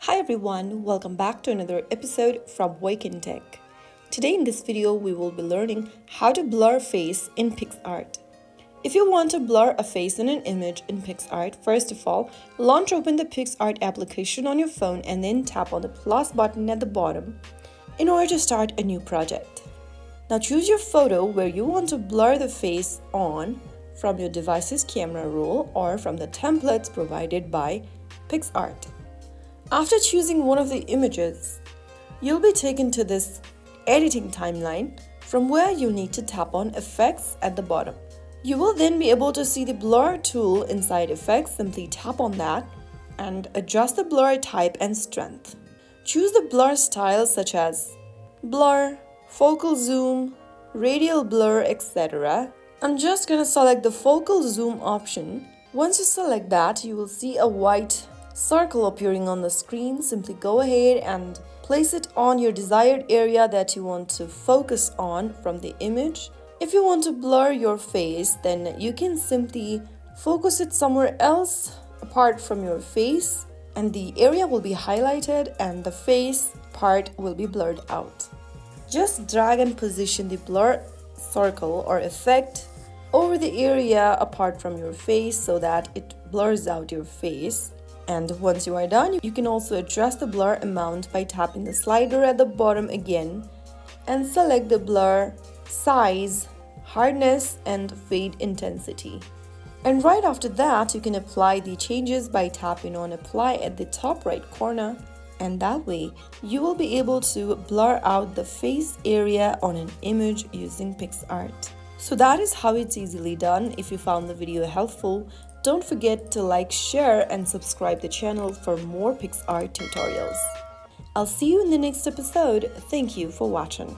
Hi everyone, welcome back to another episode from Wake&Tech. Today in this video, we will be learning how to blur face in Picsart. If you want to blur a face in an image in Picsart, first of all, launch open the Picsart application on your phone and then tap on the plus button at the bottom in order to start a new project. Now choose your photo where you want to blur the face on from your device's camera roll or from the templates provided by Picsart. After choosing one of the images, you'll be taken to this editing timeline from where you need to tap on Effects at the bottom. You will then be able to see the blur tool inside Effects. Simply tap on that and adjust the blur type and strength. Choose the blur style such as blur, focal zoom, radial blur, etc. I'm just going to select the focal zoom option. Once you select that, you will see a white circle appearing on the screen. Simply go ahead and place it on your desired area that you want to focus on from the image. If you want to blur your face, then you can simply focus it somewhere else apart from your face, and the area will be highlighted and the face part will be blurred out. Just drag and position the blur circle or effect over the area apart from your face so that it blurs out your face. And once you are done, you can also adjust the blur amount by tapping the slider at the bottom again and select the blur size, hardness, and fade intensity. And right after that, you can apply the changes by tapping on apply at the top right corner, and that way you will be able to blur out the face area on an image using Picsart. So that is how it's easily done. If you found the video helpful, don't forget to like, share, and subscribe the channel for more Picsart tutorials. I'll see you in the next episode. Thank you for watching.